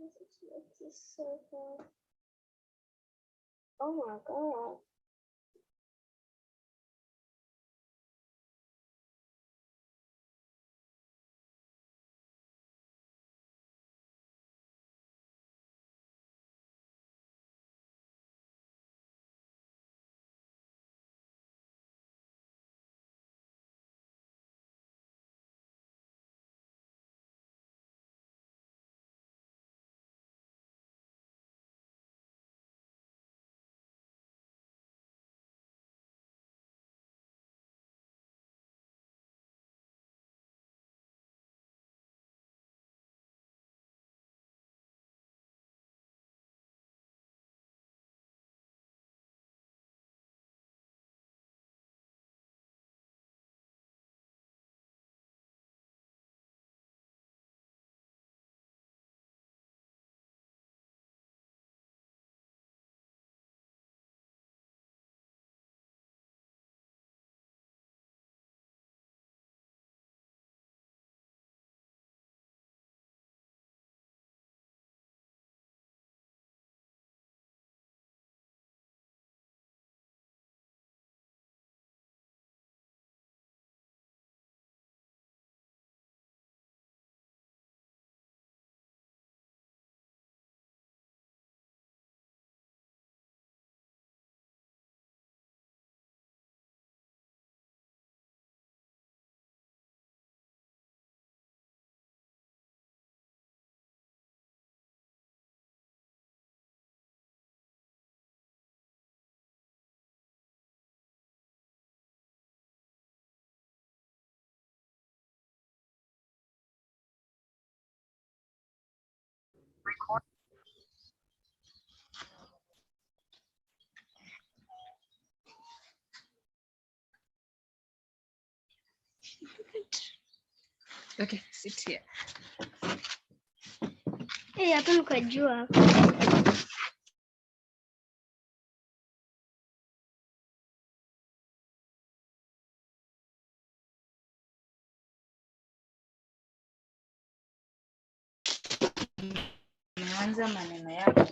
This is so hard. Oh my god. Okay, sit here. Hey, hapa nikajua. Naanza maneno yako.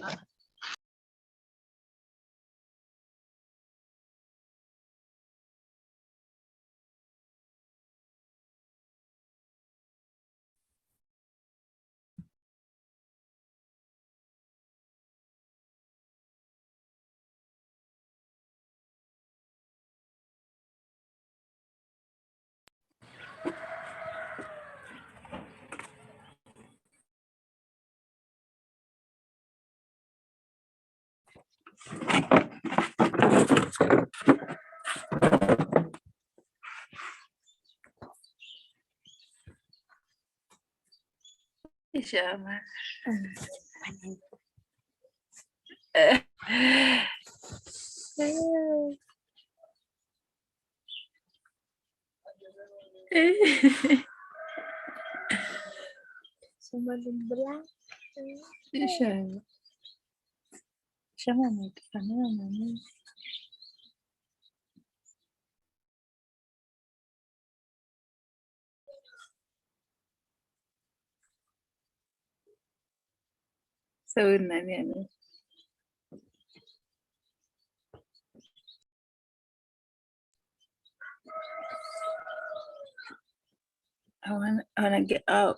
Shama. Somebody black. Shama. Shama amefanana na mimi. So nani ana? I wanna get out.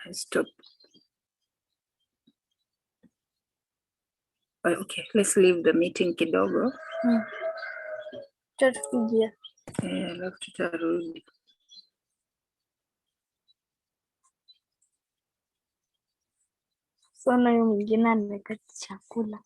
I stop. Okay, let's leave the meeting kidogo. Tutakuja. Alafu tutarudi. Sana huyo mwingine ameweka chakula.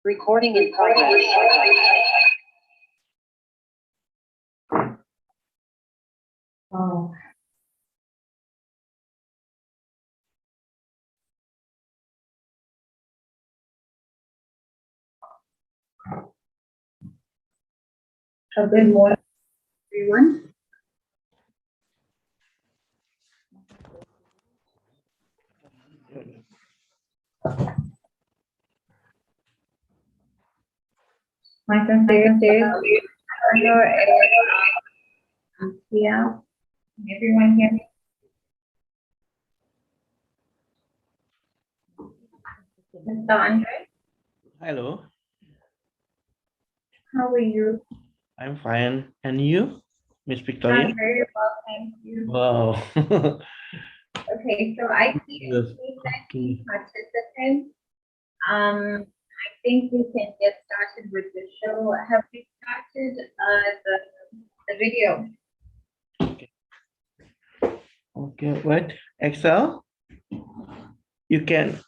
Recording in progress. Oh. A good morning, everyone. My sincere hello, yeah. Everyone hear me? Mr. Andre, Hello, how are you? I'm fine. And you, Miss Victoria? I'm very well, thank you. Wow. Okay, so I see Yes. 19 participants. I think we can get started with the show. Have we started the video? Okay, wait. Excel, you can.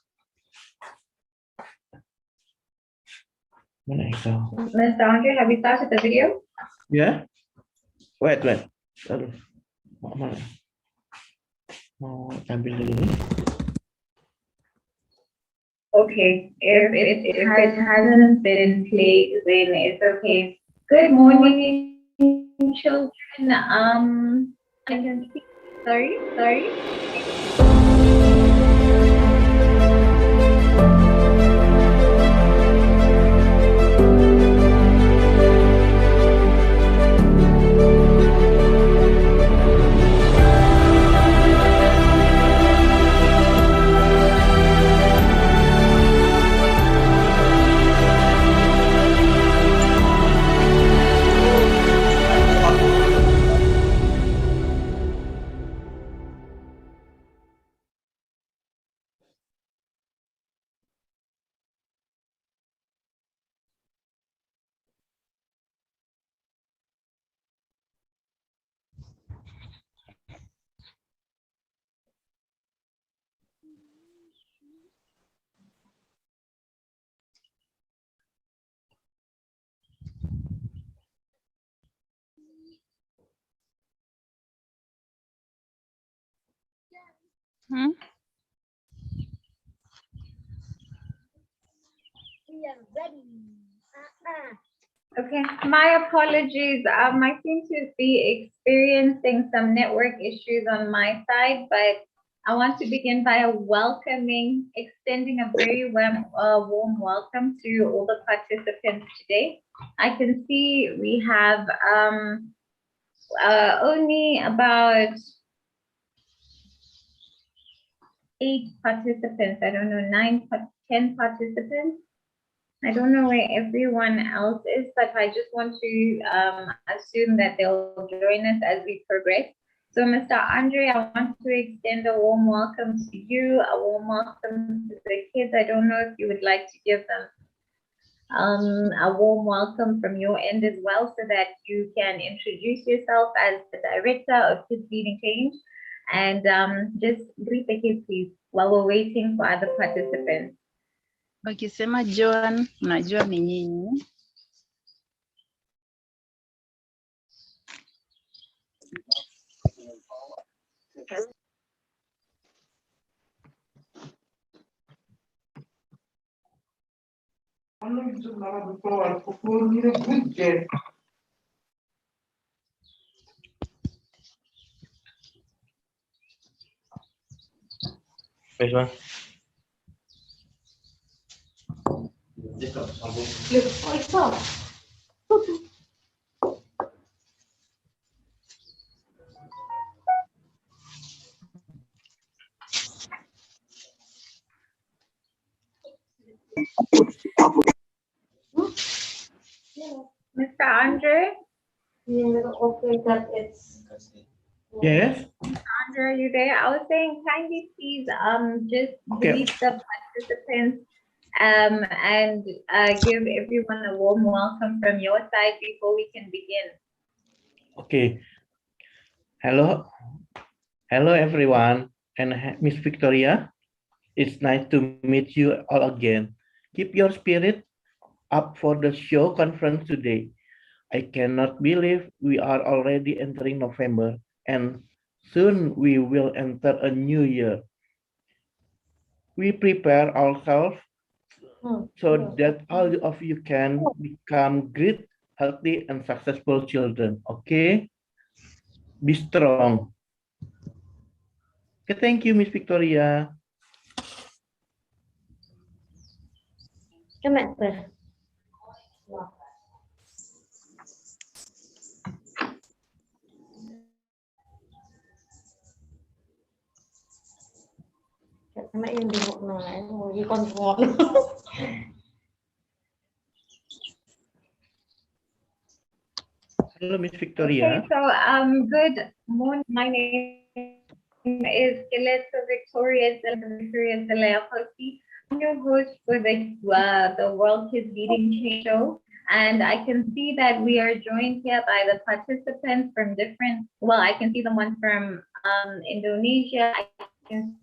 Mana Excel? Mr. Andre, have you started the video? Yeah. Wait. Aduh. Mana? Mau ambil dulu nih. Okay, if it hasn't been played, then it's okay. Good morning, children. I can see. Sorry. We are ready. Okay, my apologies. I seem to be experiencing some network issues on my side, but I want to begin by extending a very warm welcome to all the participants today. I can see we have only about 8 participants. I don't know, 10 participants. I don't know where everyone else is, but I just want to assume that they'll join us as we progress. So, Mr. Andre, I want to extend a warm welcome to you, a warm welcome to the kids. I don't know if you would like to give them a warm welcome from your end as well, so that you can introduce yourself as the director of Kids Leading Change, and just greet the kids, please, while we're waiting for other participants. Wakisema Joan, najua ni nyinyi. Wait, one. Mr. Andre? Okay, that it's. Yes. Andre, are you there? I was saying, kindly please just greet the participants and give everyone a warm welcome from your side before we can begin. Okay. Hello everyone, and Miss Victoria. It's nice to meet you all again. Keep your spirit up for the show conference today. I cannot believe we are already entering November and soon we will enter a new year. We prepare ourselves so that all of you can become great, healthy, and successful children. Okay? Be strong. Okay, thank you, Miss Victoria. Come on, Chris. Sama yung bihok na mo i-control. Hello, Miss Okay, Victoria. so good morning. My name is Victoria Aylaaljufrie. I'm your host for the World Kids Leading Change Show. And I can see that we are joined here by the participants from different, well, I can see the one from Indonesia. I can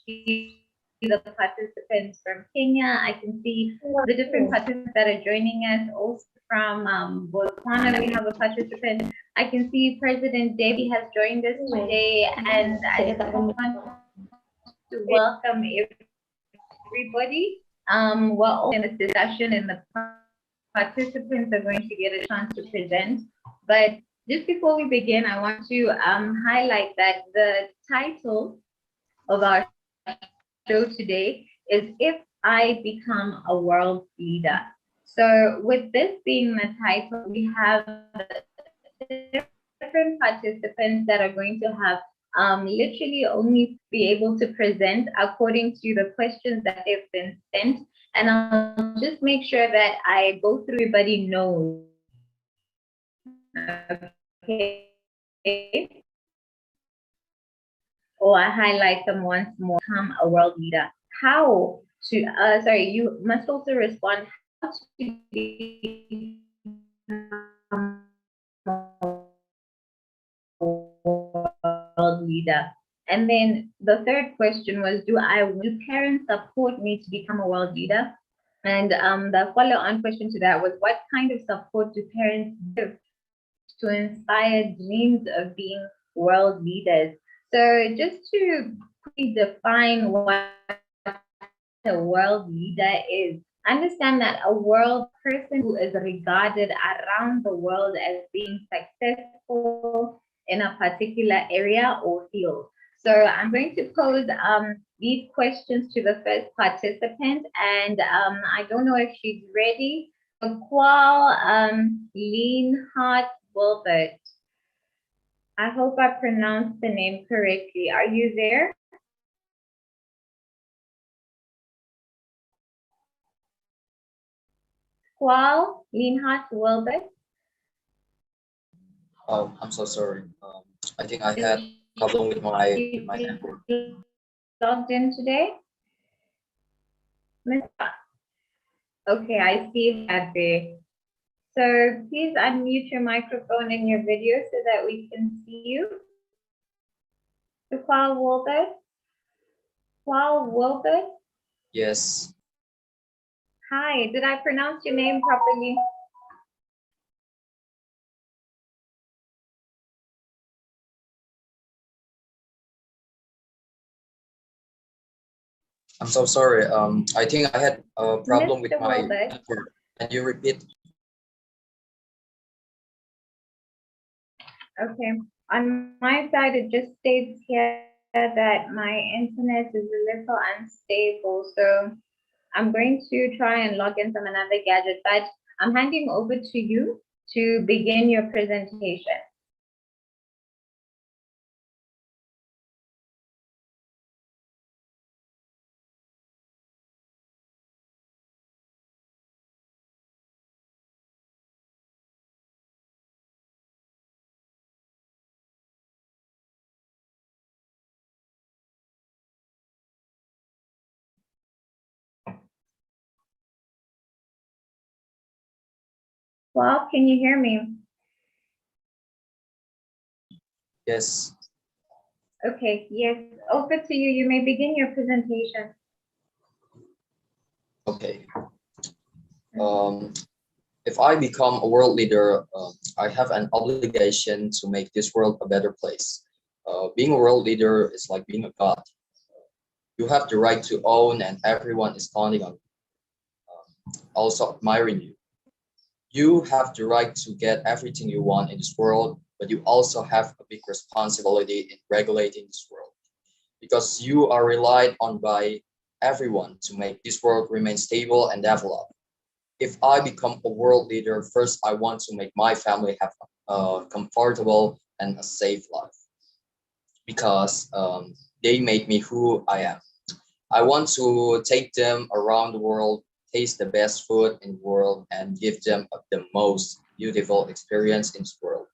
see the participants from Kenya. I can see the different participants that are joining us. Also from Botswana, we have a participant. I can see President Debbie has joined us today, and I just want to welcome everybody. We're all in this discussion, and the participants are going to get a chance to present. But just before we begin, I want to highlight that the title of our show today is If I Become a World Leader. So with this being the title, we have different participants that are going to have literally only be able to present according to the questions that have been sent. And I'll just make sure that I go through everybody knows. Okay. Or I highlight them once more. Become a world leader. How to, sorry, you must also respond how to become a world leader. And then the third question was, do parents support me to become a world leader? And the follow-on question to that was, what kind of support do parents give to inspire dreams of being world leaders? So just to quickly define what a world leader is, understand that a world person who is regarded around the world as being successful in a particular area or field. So I'm going to pose these questions to the first participant, and I don't know if she's ready. Qual Leanhart Wilbert. I hope I pronounced the name correctly. Are you there? Qual Leanhart Wilbert. Oh, I'm so sorry. I think I had problem with my network. Logged in today? Okay, I see that there. So please unmute your microphone and your video so that we can see you. Qual Wilbert? Qual Wilbert? Yes. Hi, did I pronounce your name properly? I'm so sorry. I think I had a problem with Mr. my Wilbert. network. Can you repeat? Okay, on my side, it just states here that my internet is a little unstable. So I'm going to try and log in from another gadget, but I'm handing over to you to begin your presentation. Well, can you hear me? Yes. Okay, yes, over to you. You may begin your presentation. Okay. If I become a world leader, I have an obligation to make this world a better place. Being a world leader is like being a god. You have the right to own, and everyone is counting on you, also admiring you. You have the right to get everything you want in this world, but you also have a big responsibility in regulating this world, because you are relied on by everyone to make this world remain stable and develop. If I become a world leader, first I want to make my family have a comfortable and a safe life, because they made me who I am. I want to take them around the world, taste the best food in the world, and give them the most beautiful experience in this world.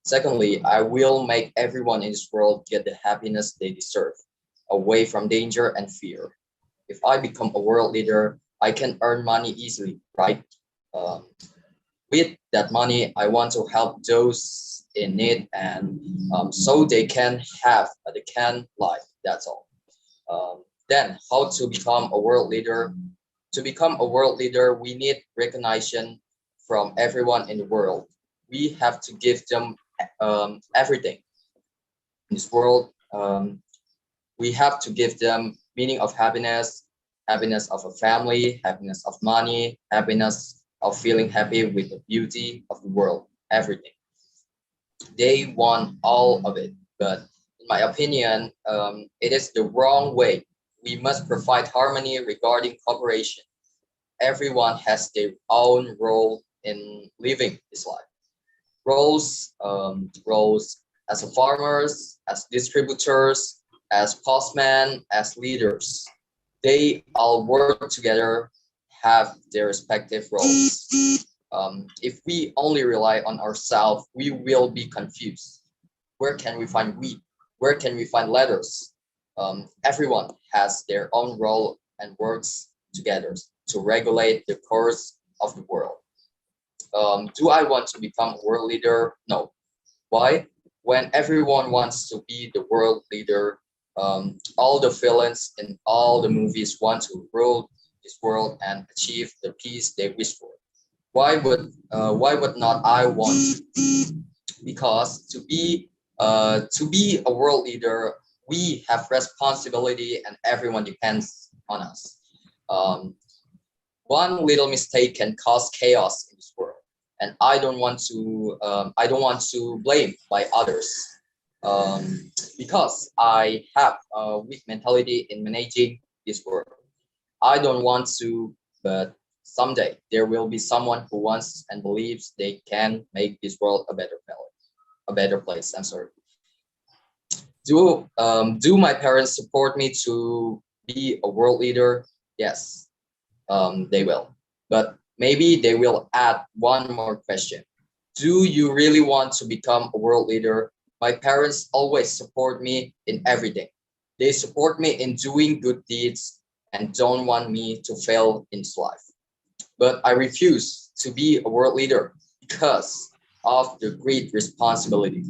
Secondly, I will make everyone in this world get the happiness they deserve, away from danger and fear. If I become a world leader, I can earn money easily, right? Um, with that money, I want to help those in need, and so they can live. That's all. Then, how to become a world leader? To become a world leader, we need recognition from everyone in the world. We have to give them everything in this world. We have to give them meaning of happiness, happiness of a family, happiness of money, happiness of feeling happy with the beauty of the world, everything. They want all of it, but in my opinion, it is the wrong way. We must provide harmony regarding cooperation. Everyone has their own role in living this life. Roles as a farmers, as distributors, as postmen, as leaders. They all work together, have their respective roles. If we only rely on ourselves, we will be confused. Where can we find wheat? Where can we find letters? Everyone has their own role and works together to regulate the course of the world. Do I want to become a world leader? No. Why? When everyone wants to be the world leader, all the villains in all the movies want to rule this world and achieve the peace they wish for. Why would not I want to? Because to be a world leader, we have responsibility and everyone depends on us. Um, one little mistake can cause chaos in this world, and I don't want to blame by others, because I have a weak mentality in managing this world. I don't want to, but someday there will be someone who wants and believes they can make this world a better place. I'm sorry. Do my parents support me to be a world leader? Yes, they will. But maybe they will add one more question. Do you really want to become a world leader? My parents always support me in everything. They support me in doing good deeds and don't want me to fail in this life. But I refuse to be a world leader because of the great responsibility.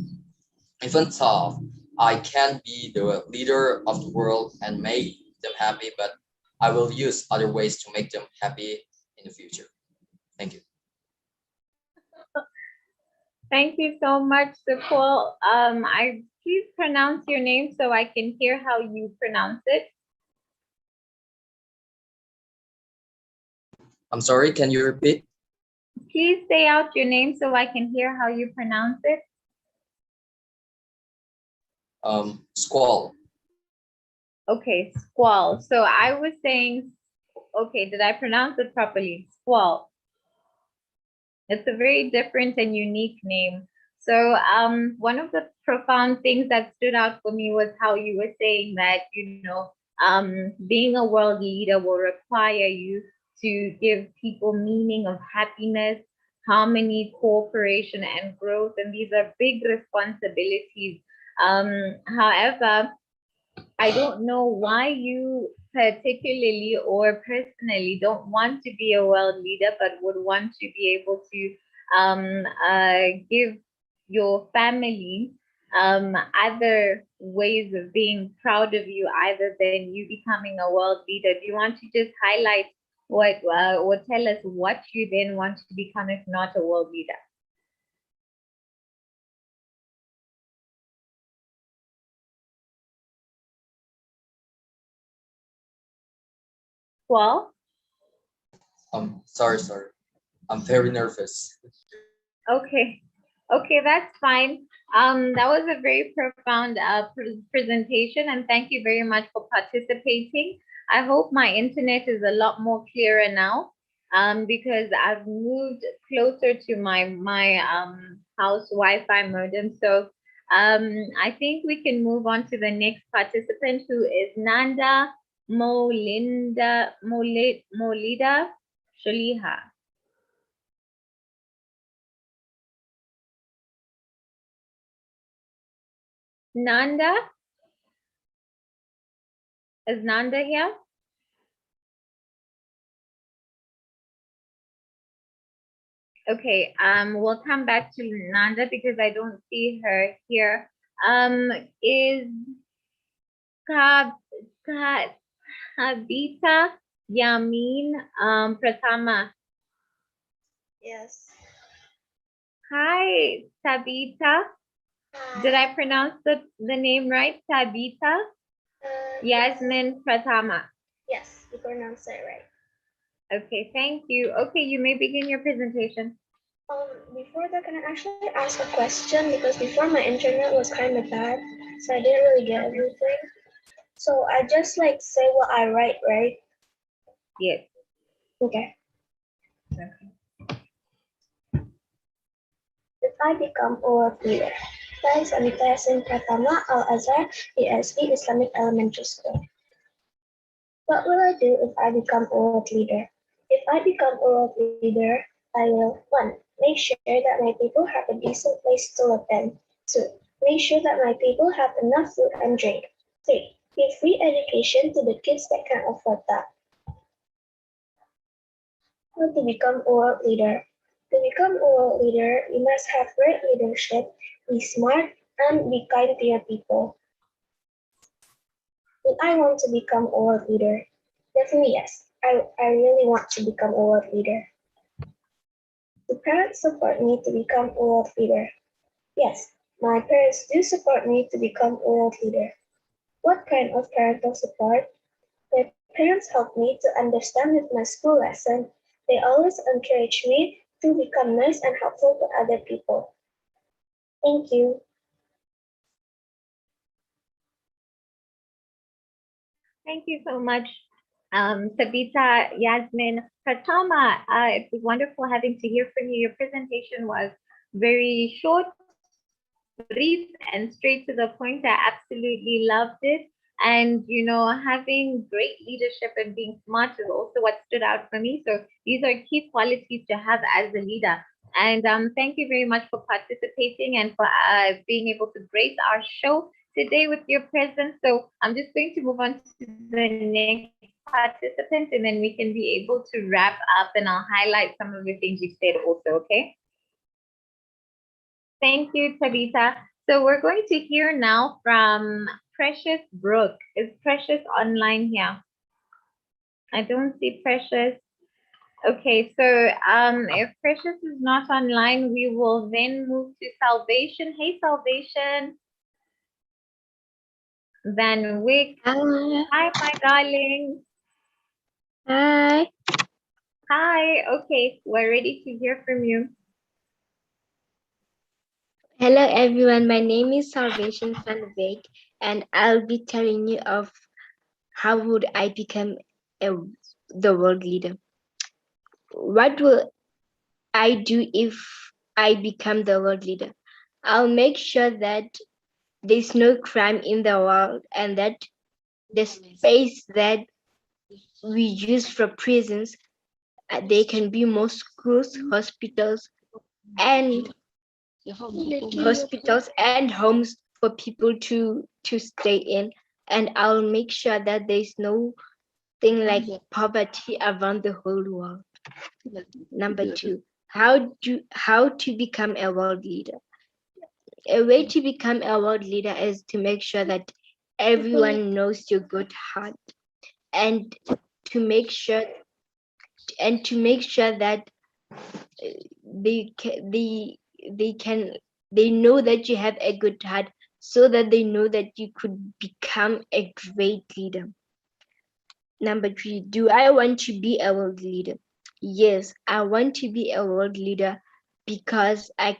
Even though I can be the leader of the world and make them happy, but I will use other ways to make them happy in the future. Thank you. Thank you so much, Sukul. I please pronounce your name so I can hear how you pronounce it. I'm sorry, can you repeat? Please say out your name so I can hear how you pronounce it. Squall. Okay, squall. So I was saying, okay, did I pronounce it properly? Squall. It's a very different and unique name. So one of the profound things that stood out for me was how you were saying that, being a world leader will require you to give people meaning of happiness, harmony, cooperation, and growth. And these are big responsibilities. However, I don't know why you particularly or personally don't want to be a world leader, but would want to be able to give your family other ways of being proud of you, other than you becoming a world leader. Do you want to just highlight Or tell us what you then want to become if not a world leader. Well, Sorry. I'm very nervous. okay, that's fine. That was a very profound presentation, and thank you very much for participating. I hope my internet is a lot more clearer now, because I've moved closer to my house Wi-Fi modem. So, I think we can move on to the next participant, who is Nanda Molida Shaliha. Nanda? Is Nanda here? Okay, we'll come back to Nanda because I don't see her here. Is Habita Yamin Pratama? Yes. Hi, Tabita. Did I pronounce the name right? Tabita Yasmin Pratama. Yes, you pronounced it right. Okay, thank you. Okay, you may begin your presentation. Before that, can I actually ask a question? Because before my internet was kind of bad, so I didn't really get everything. So I just like say what I write, right? Yes. Okay. If I become a world leader, saya Sanita Yasin Pratama, Al-Azhar, ESB Islamic Elementary School. What will I do if I become a world leader? If I become a world leader, I will 1. Make sure that my people have a decent place to live in. 2. Make sure that my people have enough food and drink. 3. Give free education to the kids that can't afford that. How to become a world leader? To become a world leader, you must have great leadership, be smart, and be kind to your people. Do I want to become a world leader? Definitely yes. I really want to become a world leader. Do parents support me to become a world leader? Yes, my parents do support me to become a world leader. What kind of parental support? My parents help me to understand with my school lesson. They always encourage me to become nice and helpful to other people. Thank you. Thank you so much, Sabita Yasmin Pratama. It was wonderful having to hear from you. Your presentation was very short, brief, and straight to the point. I absolutely loved it. And, you know, having great leadership and being smart is also what stood out for me. So these are key qualities to have as a leader. And thank you very much for participating and for being able to grace our show today with your presence. So I'm just going to move on to the next participant, and then we can be able to wrap up, and I'll highlight some of the things you've said also, okay? Thank you, Tabitha. So we're going to hear now from Precious Brooke. Is Precious online here? I don't see Precious. Okay, so if Precious is not online, we will then move to Salvation. Hey, Salvation. Van Wyck. Hi, my darling. Hi. Hi. Okay, we're ready to hear from you. Hello everyone, my name is Salvation Van Wyk, and I'll be telling you of how would I become the world leader. What will I do if I become the world leader? I'll make sure that there's no crime in the world and that the space that we use for prisons, they can be more schools, hospitals, and homes for people to stay in. And I'll make sure that there's no thing like poverty around the whole world. Number 2, how to become a world leader. A way to become a world leader is to make sure that everyone knows your good heart, and to make sure to make sure that they know that you have a good heart, so that they know that you could become a great leader. Number 3, do I want to be a world leader? Yes, I want to be a world leader because I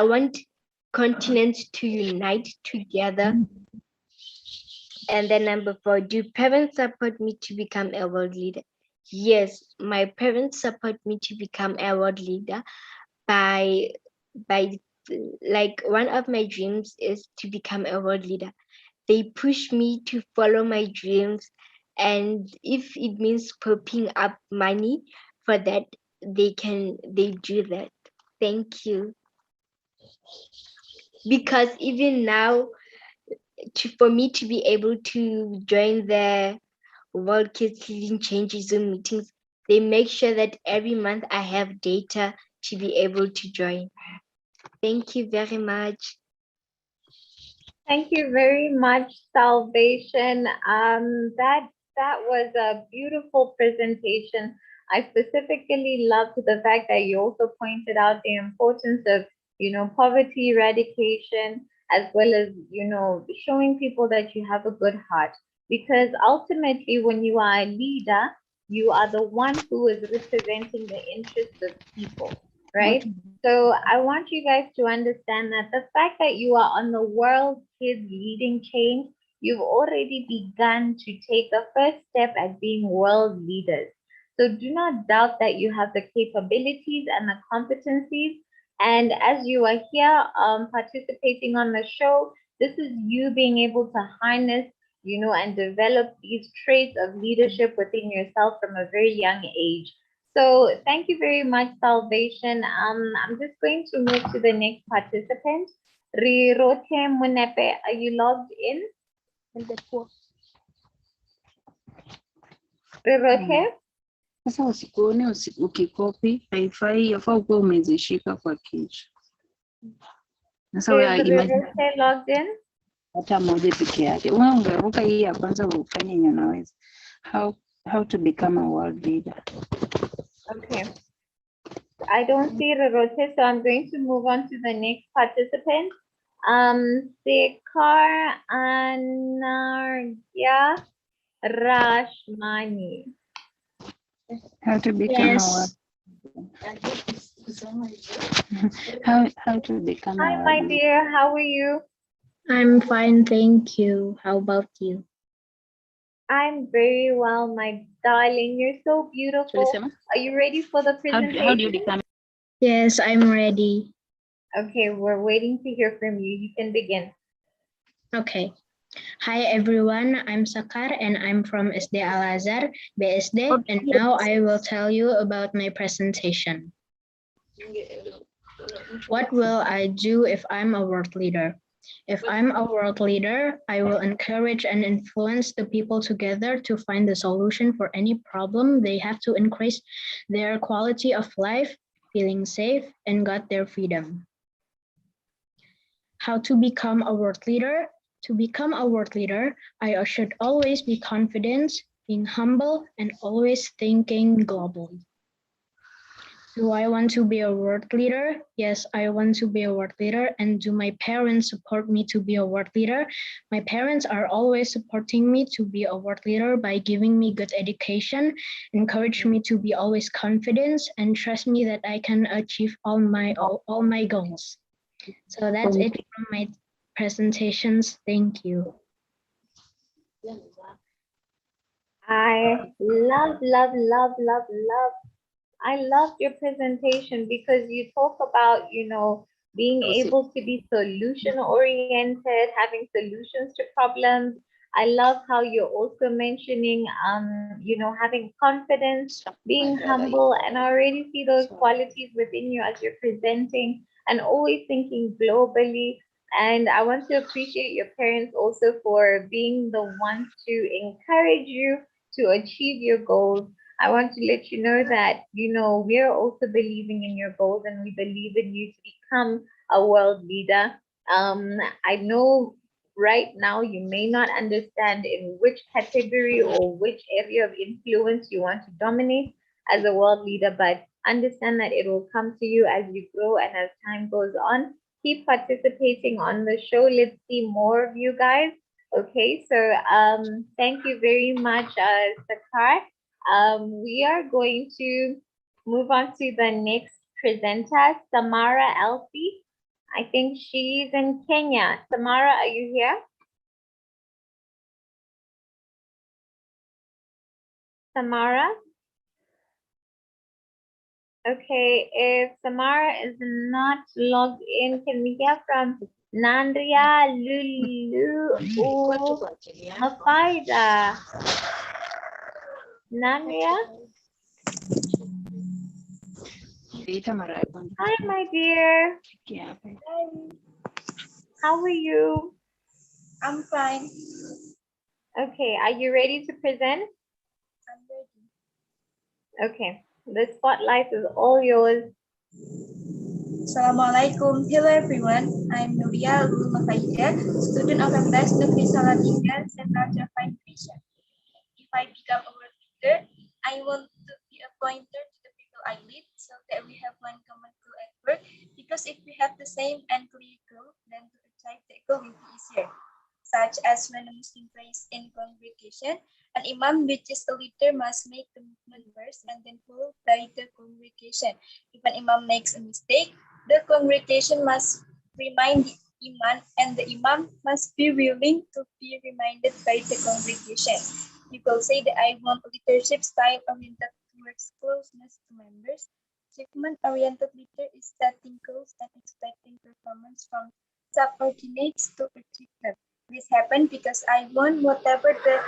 want continents to unite together. And then number 4, do parents support me to become a world leader? Yes, my parents support me to become a world leader by like one of my dreams is to become a world leader. They push me to follow my dreams, and if it means popping up money for that, they do that. Thank you. Because even now, for me to be able to join the World Kids Leading Change Zoom meetings, they make sure that every month I have data to be able to join. Thank you very much. Thank you very much, Salvation. That was a beautiful presentation. I specifically loved the fact that you also pointed out the importance of, poverty eradication, as well as, showing people that you have a good heart. Because ultimately, when you are a leader, you are the one who is representing the interests of people, right? So I want you guys to understand that the fact that you are on the World Kids Leading Change, you've already begun to take the first step at being world leaders. So do not doubt that you have the capabilities and the competencies. And as you are here participating on the show, this is you being able to harness, and develop these traits of leadership within yourself from a very young age. So thank you very much, Salvation. I'm just going to move to the next participant. Rirote Munepe, are you logged in? Rirote? Sasa usikuone ukikopi haifai, yafaa ukuwe umezishika kwa kichwa. Sasa wewe Is Rirote logged in? hata moja peke yake. Wewe ungeruka hii ya kwanza ufanye yenye unaweza. How to become a world leader. Okay. I don't see Rirote, so I'm going to move on to the next participant. Sekar Anarya Rashmani. How to become a world. How to become Hi, a my world leader. dear. How are you? I'm fine, thank you. How about you? I'm very well, my darling. You're so beautiful. Are you ready for the presentation? How do you become? Yes, I'm ready. Okay, we're waiting to hear from you. You can begin. Okay. Hi everyone, I'm Sakar and I'm from SD Al-Azhar, BSD, and now I will tell you about my presentation. What will I do if I'm a world leader? If I'm a world leader, I will encourage and influence the people together to find the solution for any problem they have to increase their quality of life, feeling safe, and got their freedom. How to become a world leader? To become a world leader, I should always be confident, being humble, and always thinking globally. Do I want to be a world leader? Yes, I want to be a world leader. And do my parents support me to be a world leader? My parents are always supporting me to be a world leader by giving me good education, encourage me to be always confident, and trust me that I can achieve all my goals. So that's it from my presentations. Thank you. I love I loved your presentation because you talk about, being able to be solution oriented, having solutions to problems. I love how you're also mentioning, having confidence, being humble, and I already see those qualities within you as you're presenting and always thinking globally. And I want to appreciate your parents also for being the ones to encourage you to achieve your goals. I want to let you know that, we're also believing in your goals and we believe in you to become a world leader. I know right now you may not understand in which category or which area of influence you want to dominate as a world leader, but understand that it will come to you as you grow and as time goes on. Keep participating on the show. Let's see more of you guys. Okay, so thank you very much, Sakar. We are going to move on to the next presenter, Samara Elsie. I think she's in Kenya. Samara, are you here? Samara? Okay, if Samara is not logged in, can we hear from Nandria, Lulu, or Hafaida? Nandria? Hi, my dear. How are you? I'm fine. Okay, are you ready to present? I'm ready. Okay, the spotlight is all yours. Assalamualaikum. Hello everyone. I'm Nuria Lulmafaida, student of MTS Negeri Salatiga, Central Java Indonesia. If I become a world leader, I want to be a pointer to the people I lead so that we have one common goal at work, because if we have the same and clear goal, then to achieve the goal will be easier. Such as when a Muslim prays in congregation, an imam, which is a leader, must make the movement first and then followed by the congregation. If an imam makes a mistake, the congregation must remind the imam, and the imam must be willing to be reminded by the congregation. People say that I want a leadership style oriented towards closeness to members. Achievement-oriented leader is setting goals and expecting performance from subordinates to achieve them. This happened because I want whatever the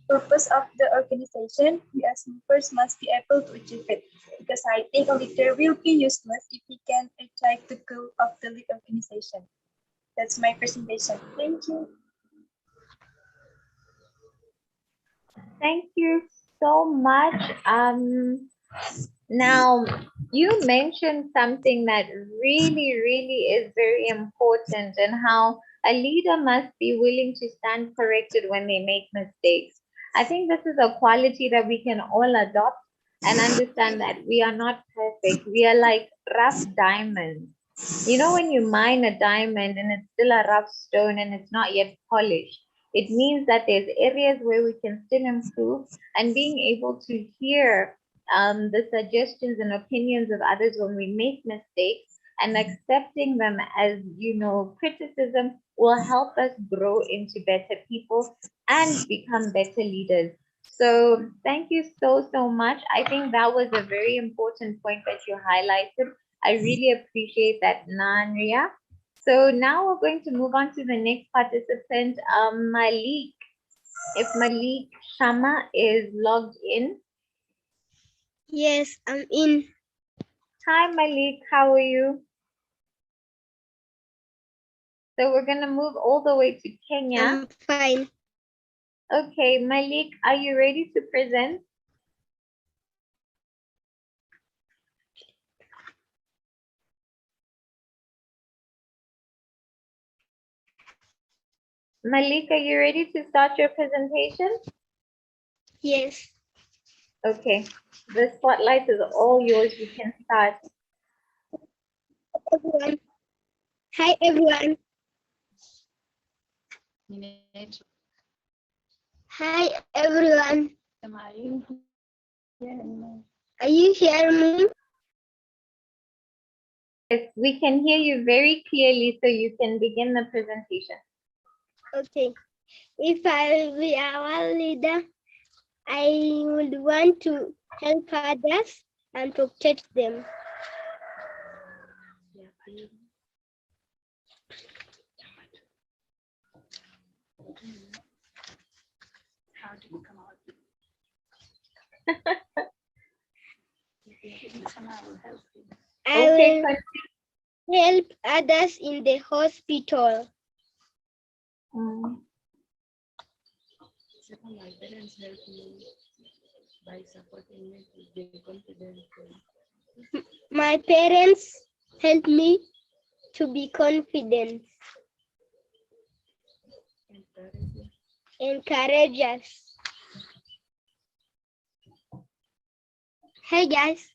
purpose of the organization, we as movers must be able to achieve it. Because I think a leader will be useless if he can achieve the goal of the lead organization. That's my presentation. Thank you. Thank you so much. Now, you mentioned something that really is very important, and how a leader must be willing to stand corrected when they make mistakes. I think this is a quality that we can all adopt and understand that we are not perfect. We are like rough diamonds. You know, when you mine a diamond and it's still a rough stone and it's not yet polished, it means that there's areas where we can still improve, and being able to hear the suggestions and opinions of others when we make mistakes and accepting them as, you know, criticism will help us grow into better people and become better leaders. So thank you so much. I think that was a very important point that you highlighted. I really appreciate that, Nanria. So now we're going to move on to the next participant, Malik. If Malik Shama is logged in. Yes, I'm in. Hi, Malik. How are you? So we're going to move all the way to Kenya. I'm fine. Okay, Malik, are you ready to present? Malik, are you ready to start your presentation? Yes. Okay, the spotlight is all yours. You can start. Everyone. Hi, everyone. Hi, everyone. Are you hearing me? Yes, we can hear you very clearly, so you can begin the presentation. Okay. If I will be our leader, I would want to help others and protect them. I will help others in the hospital. My parents help me by supporting me to be confident. My parents help me to be confident. encourage us. Hey guys.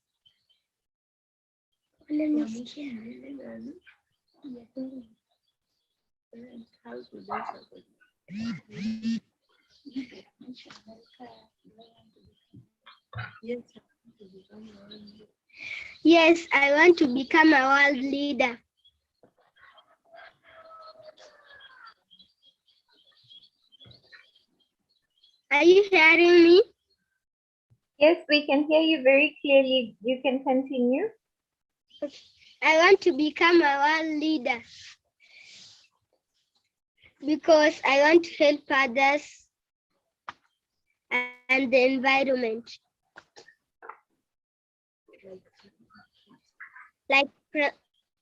Yes, I want to become a world leader. Are you hearing me? Yes, we can hear you very clearly. You can continue. I want to become a world leader because I want to help others and the environment.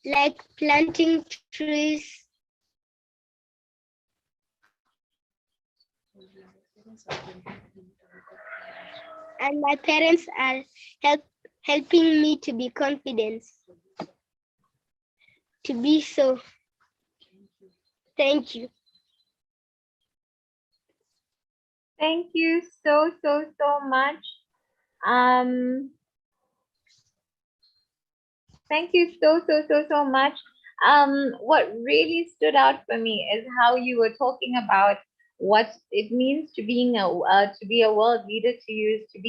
Like planting trees. And my parents are helping me to be confident. To be so. Thank you. Thank you so much. Thank you so much. What really stood out for me is how you were talking about what it means to be a world leader, to use to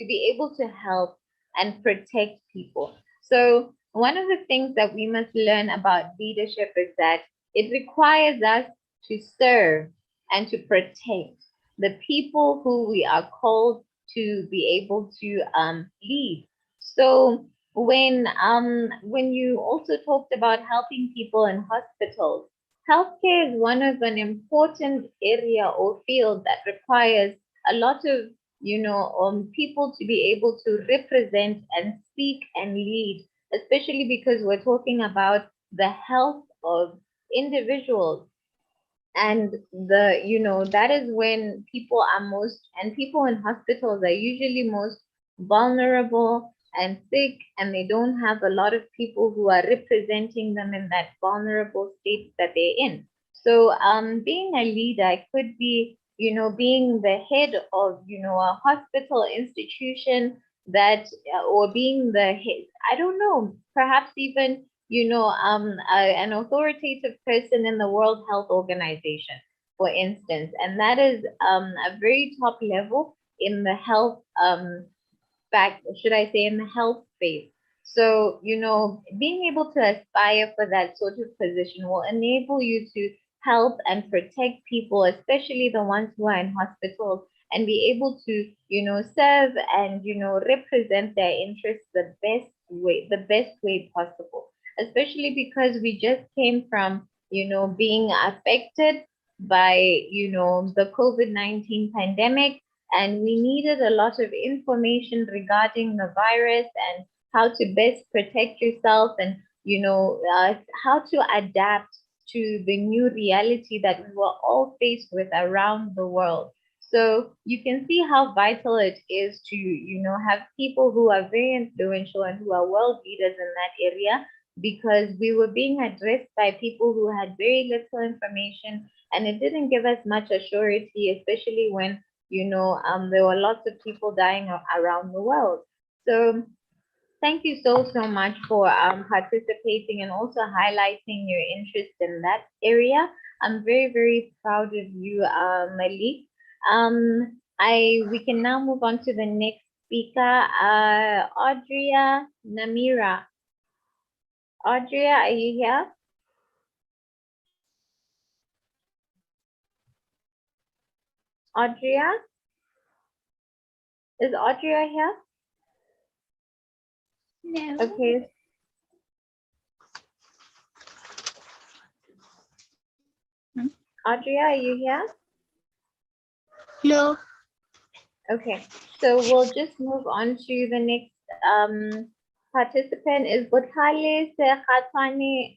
be able to help and protect people. So one of the things that we must learn about leadership is that it requires us to serve and to protect the people who we are called to be able to lead. So when you also talked about helping people in hospitals, healthcare is one of an important area or field that requires a lot of people to be able to represent and speak and lead, especially because we're talking about the health of individuals. And that is when people are most, and people in hospitals are usually most vulnerable and sick, and they don't have a lot of people who are representing them in that vulnerable state that they're in. So being a leader could be being the head of a hospital institution, that or being the head, I don't know, perhaps even an authoritative person in the World Health Organization, for instance, and that is a very top level in the health should I say, in the health space. So, being able to aspire for that sort of position will enable you to help and protect people, especially the ones who are in hospitals, and be able to, serve and, represent their interests the best way possible, especially because we just came from, being affected by, the COVID-19 pandemic, and we needed a lot of information regarding the virus and how to best protect yourself, and how to adapt to the new reality that we were all faced with around the world. So you can see how vital it is to have people who are very influential and who are world leaders in that area, because we were being addressed by people who had very little information, and it didn't give us much assurity, especially when there were lots of people dying around the world. So thank you so much for participating and also highlighting your interest in that area. I'm very proud of you, Malik. We can now move on to the next speaker, Audria Namira. Audria, are you here? Audria? Is Audria here? No. Okay. Audria, are you here? No. Okay, so we'll just move on to the next participant. Is Buthale Sekhatwani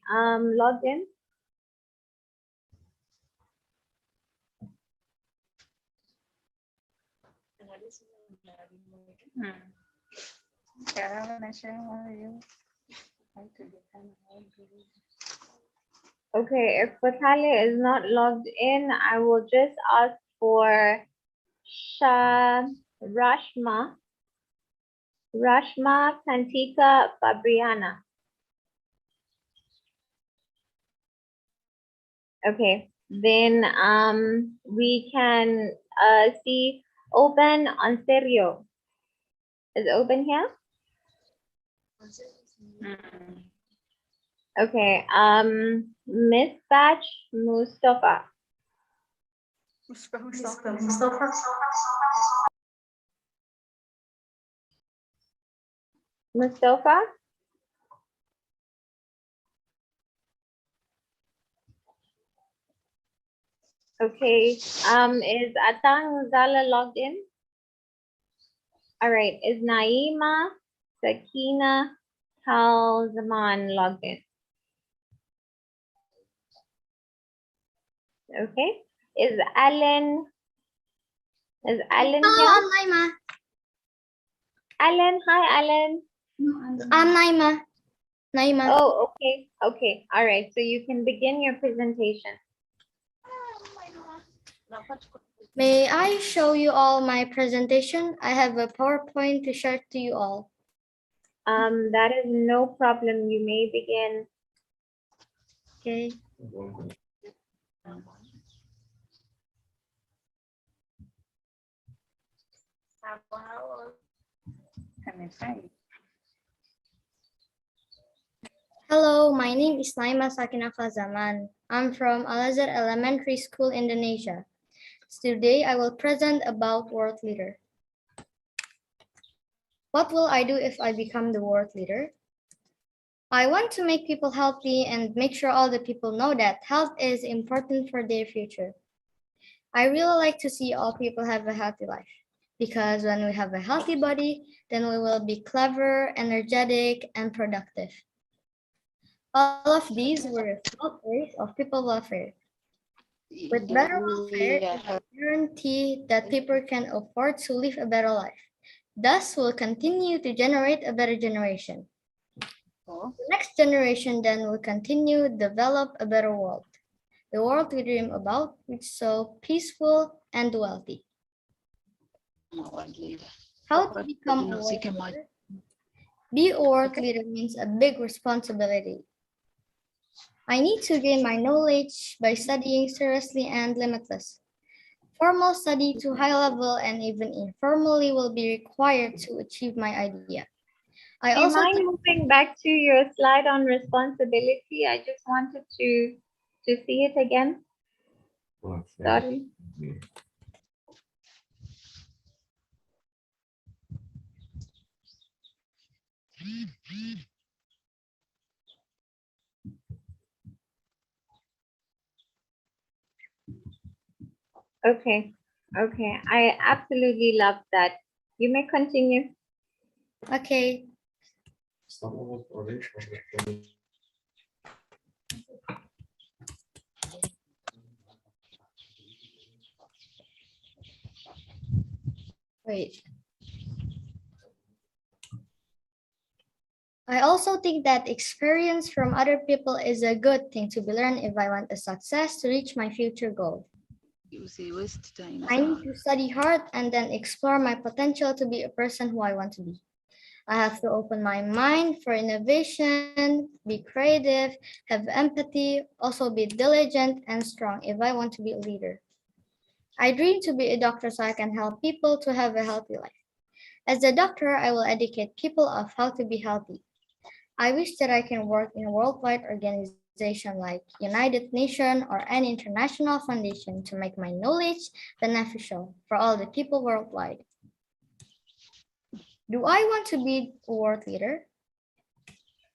logged in? Okay, if Buthale is not logged in, I will just ask for Rashma Kantika Fabriana. Okay, then we can see Open Ontario. Is Open here? Okay, Miss Batch Mustafa. Mustafa? Okay, is Atang Zala logged in? All right, is Naima, Sakina, Kal Zaman logged in? Okay, is Alan here? Naima. Alan, hi Alan. I'm Naima. Naima. Oh, okay, okay. All right, so you can begin your presentation. May I show you all my presentation? I have a PowerPoint to share to you all. That is no problem. You may begin. Okay. Hello, my name is Naima Sakina Zaman. I'm from Al-Azhar Elementary School, Indonesia. Today, I will present about world leader. What will I do if I become the world leader? I want to make people healthy and make sure all the people know that health is important for their future. I really like to see all people have a healthy life because when we have a healthy body, then we will be clever, energetic, and productive. All of these were result of people welfare. With better welfare, it guarantee that people can afford to live a better life. Thus, we'll continue to generate a better generation. The next generation then will continue to develop a better world. The world we dream about, which is so peaceful and wealthy. How to become a world leader? Be a world leader means a big responsibility. I need to gain my knowledge by studying seriously and limitless. Formal study to high level and even informally will be required to achieve my idea. I Do you also mind moving back to your slide on responsibility? I just wanted to see it again. Sorry. Okay, okay. I absolutely love that. You may continue. Okay. Wait. I also think that experience from other people is a good thing to be learned if I want a success to reach my future goal. I need to study hard and then explore my potential to be a person who I want to be. I have to open my mind for innovation, be creative, have empathy, also be diligent and strong if I want to be a leader. I dream to be a doctor so I can help people to have a healthy life. As a doctor, I will educate people of how to be healthy. I wish that I can work in a worldwide organization like United Nations or any international foundation to make my knowledge beneficial for all the people worldwide. Do I want to be a world leader?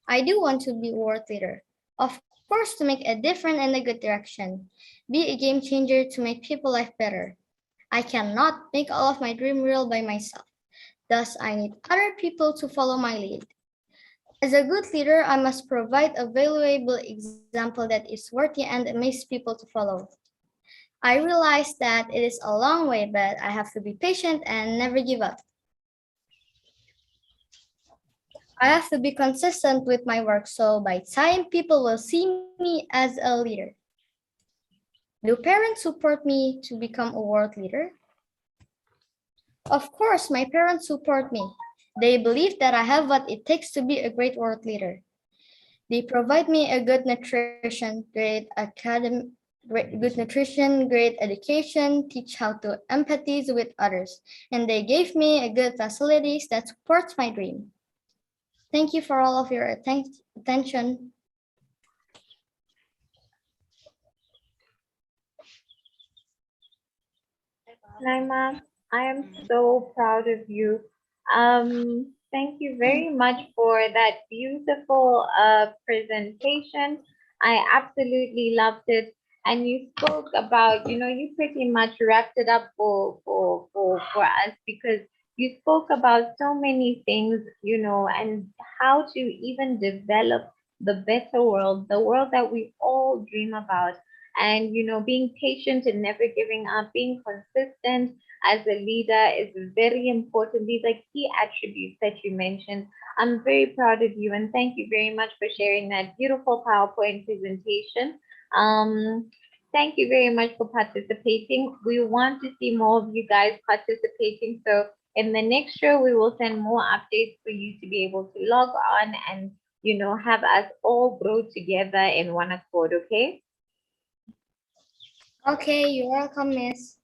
I do want to be a world leader. Of course, to make a difference in a good direction. Be a game changer to make people's life better. I cannot make all of my dream real by myself. Thus, I need other people to follow my lead. As a good leader, I must provide a valuable example that is worthy and amazes people to follow. I realize that it is a long way, but I have to be patient and never give up. I have to be consistent with my work, so by time people will see me as a leader. Do parents support me to become a world leader? Of course, my parents support me. They believe that I have what it takes to be a great world leader. They provide me a good nutrition, great education, teach how to empathize with others, and they gave me a good facilities that supports my dream. Thank you for all of your attention. Naima, I am so proud of you. Thank you very much for that beautiful presentation. I absolutely loved it. And you spoke about, you pretty much wrapped it up for us because you spoke about so many things, and how to even develop the better world, the world that we all dream about. And being patient and never giving up, being consistent as a leader is very important. These are key attributes that you mentioned. I'm very proud of you, and thank you very much for sharing that beautiful PowerPoint presentation. Thank you very much for participating. We want to see more of you guys participating, so in the next show we will send more updates for you to be able to log on and have us all grow together in one accord. Okay. Okay, you're welcome, Miss.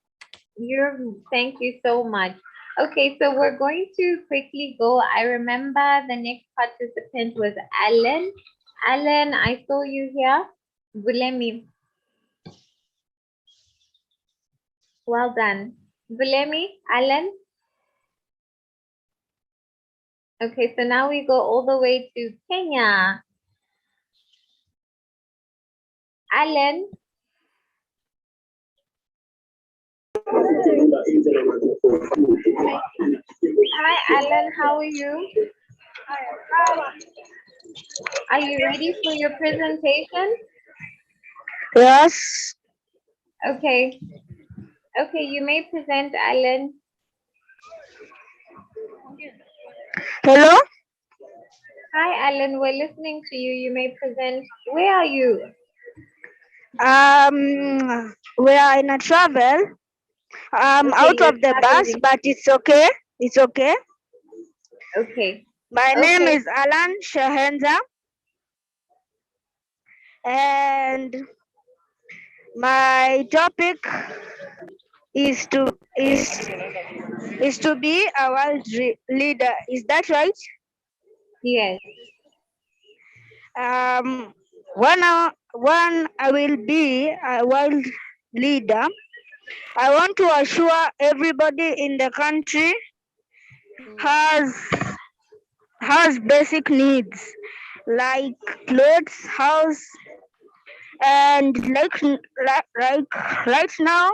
Thank you so much. Okay, so we're going to quickly go. I remember the next participant was Alan. Alan, I saw you here. Bulemi. Well done. Bulemi, Alan. Okay, so now we go all the way to Kenya. Alan. Hi, Alan. How are you? Are you ready for your presentation? Yes. Okay. Okay, you may present, Alan. Hello. Hi, Alan. We're listening to you. You may present. Where are you? We are in a travel. I'm Okay, out you're of the bus, traveling. but it's okay. It's okay. Okay. My name Okay. is Alan Shahenza, and my topic is to be a world leader. Is that right? Yes. When I will be a world leader, I want to assure everybody in the country has basic needs like clothes, house, and right now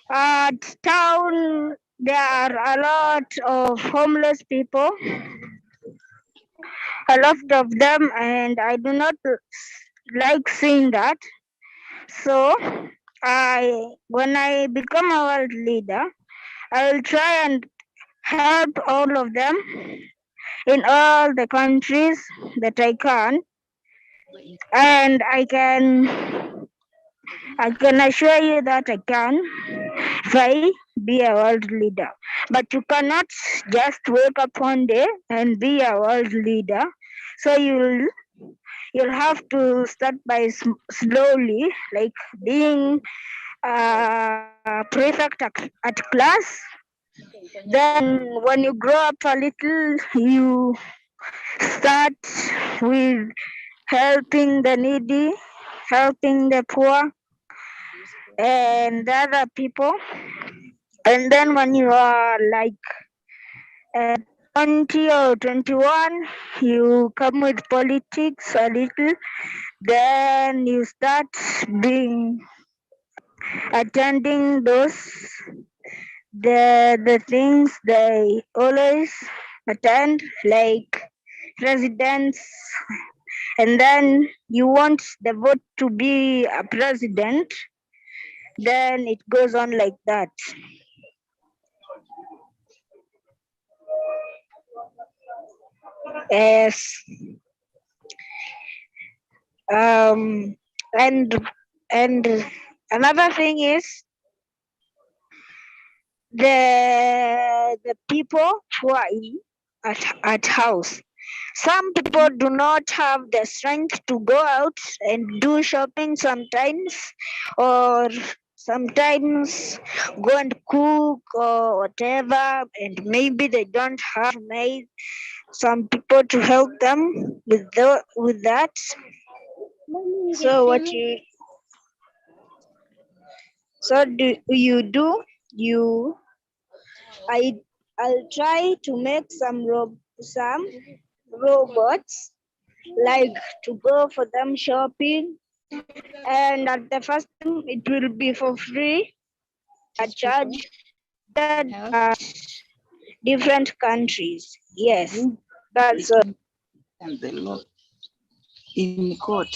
at town there are a lot of homeless people, a lot of them, and I do not like seeing that. So when I become a world leader, I will try and help all of them in all the countries that I can, and I can assure you that I can if I be a world leader. But you cannot just wake up one day and be a world leader. So you'll have to start by slowly, like being a prefect at class. Then when you grow up a little, you start with helping the needy, helping the poor, and the other people. And then when you are like 20 or 21, you come with politics a little. Then you start being attending the things they always attend, like presidents. And then you want the vote to be a president, then it goes on like that. Yes. And And another thing is the people who are at house. Some people do not have the strength to go out and do shopping sometimes, or sometimes go and cook or whatever, and maybe they don't have made some people to help them with that. So what you do you I'll try to make some robots, like to go for them shopping, and at the first time it will be for free, a charge that different countries. Yes, that's And the law in court.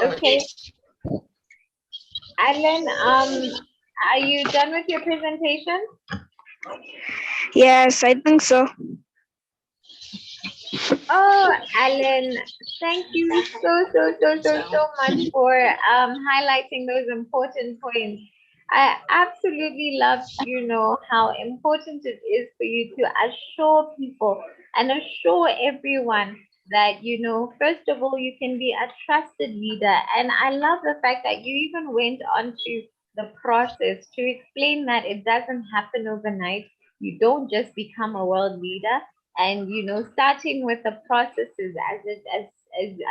Okay. Alan, are you done with your presentation? yes, I think so. Oh, Alan, thank you so much for highlighting those important points. I absolutely love, how important it is for you to assure people and assure everyone that, first of all, you can be a trusted leader. And I love the fact that you even went on to the process to explain that it doesn't happen overnight. You don't just become a world leader. And starting with the processes as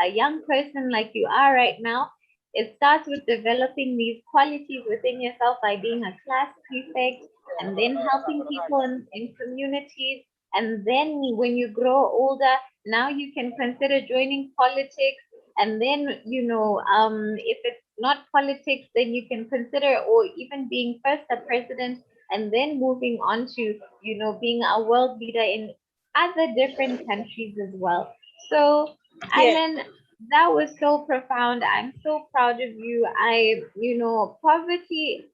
a young person like you are right now, it starts with developing these qualities within yourself by being a class prefect and then helping people in communities. And then when you grow older, now you can consider joining politics. And then if it's not politics, then you can consider or even being first a president, and then moving on to being a world leader in other different countries as well. So, Alan, that was so profound. I'm so proud of you. Poverty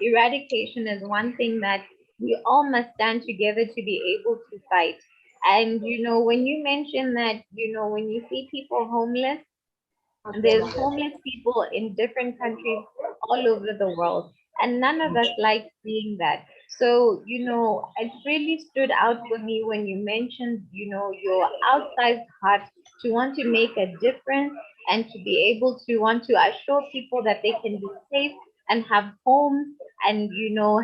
eradication is one thing that we all must stand together to be able to fight. And when you mention that, when you see people homeless, there's homeless people in different countries all over the world, and none of us like seeing that. So, it really stood out for me when you mentioned, your outside heart to want to make a difference and to be able to want to assure people that they can be safe and have homes and,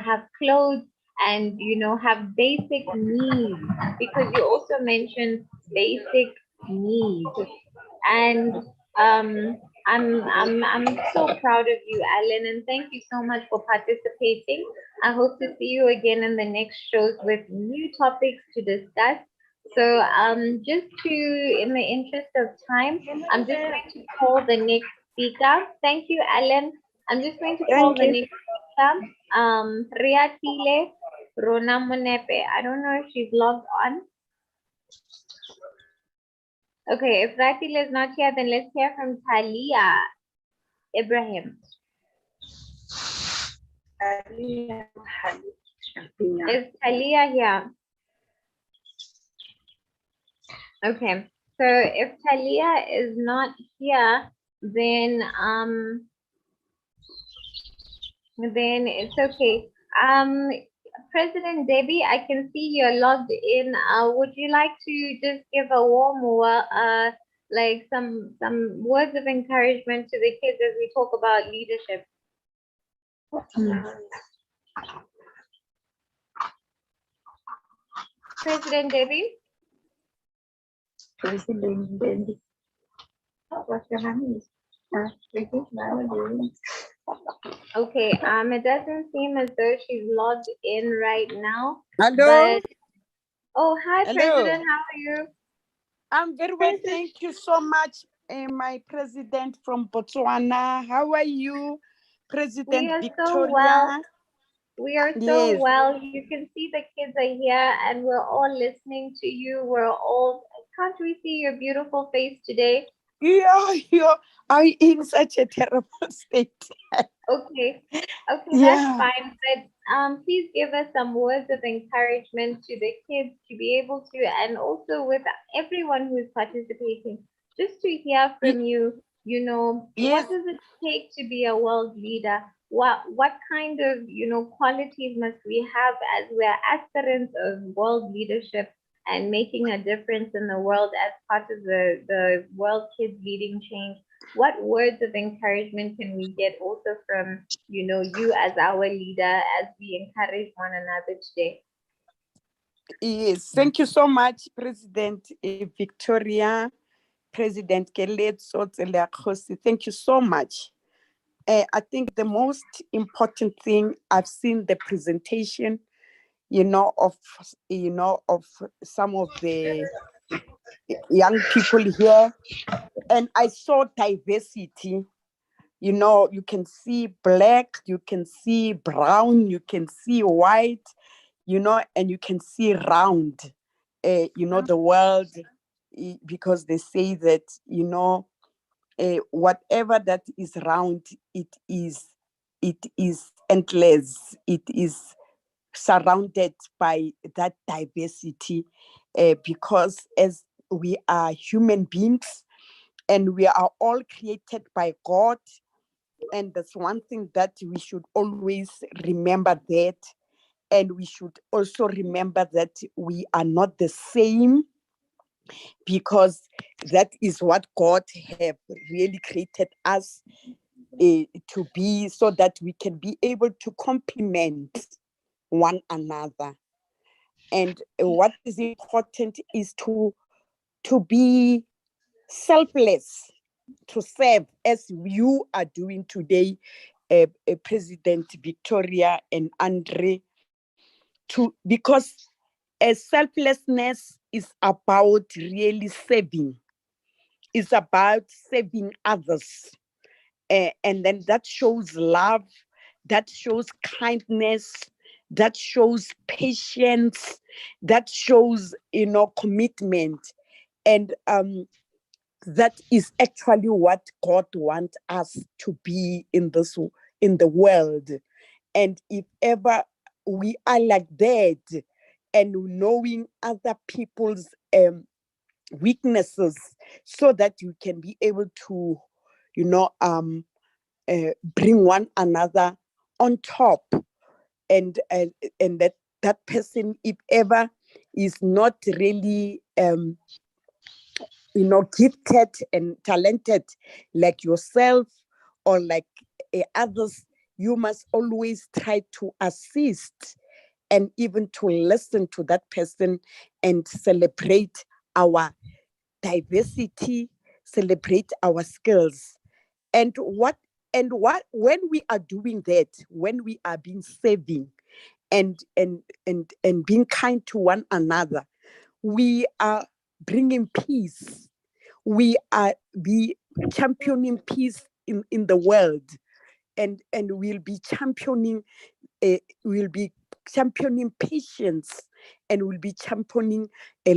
have clothes and, have basic needs, because you also mentioned basic needs. And I'm so proud of you, Alan, and thank you so much for participating. I hope to see you again in the next shows with new topics to discuss. So just in the interest of time, I'm just going to call the next speaker. Thank you, Alan. I'm just going to call the next speaker. Riatile Rona Monepe. I don't know if she's logged on. Okay, if Ratil is not here, then let's hear from Talia Ibrahim. Is Talia here? Okay, so if Talia is not here, then it's okay. President Debbie, I can see you're logged in. Would you like to just give a warm, like some words of encouragement to the kids as we talk about leadership? President Debbie? President Debbie. What's your name? Okay, it doesn't seem as though she's logged in right now. Hello. But, oh, hi, Hello. President. How are you? I'm very well. Thank you so much, my president from Botswana. How are you, President Victoria? So well. We are so well. You can see the kids are here and we're all listening to you. Can't we see your beautiful face today? Yeah, you are in such a terrible state. Okay, that's fine. But please give us some words of encouragement to the kids to be able to, and also with everyone who is participating, just to hear from you, you know, Yes. what does it take to be a world leader? What kind of, you know, qualities must we have as we're aspirants of world leadership and making a difference in the world as part of the World Kids Leading Change? What words of encouragement can we get also from, you know, you as our leader as we encourage one another today? Yes, thank you so much, President Victoria, President Keletso Tseleakhosi. Thank you so much. I think the most important thing, I've seen the presentation, of some of the young people here, and I saw diversity. You can see black, you can see brown, you can see white, and you can see round, the world, because they say that, whatever that is round, it is endless. It is surrounded by that diversity, because as we are human beings and we are all created by God, and that's one thing that we should always remember, that, and we should also remember that we are not the same, because that is what God have really created us to be, so that we can be able to complement one another. And what is important is to be selfless, to serve, as you are doing today, President Victoria and Andre, because selflessness is about really serving. It's about serving others. And then that shows love, that shows kindness, that shows patience, that shows, commitment. And that is actually what God wants us to be in the world. And if ever we are like that, and knowing other people's weaknesses, so that you can be able to, bring one another on top, and that person, if ever is not really gifted and talented like yourself, or like others, you must always try to assist, and even to listen to that person, and celebrate our diversity, celebrate our skills. And when we are doing that, when we are being saving, and being kind to one another, we are bringing peace. We are championing peace in the world, and we'll be championing patience, and we'll be championing a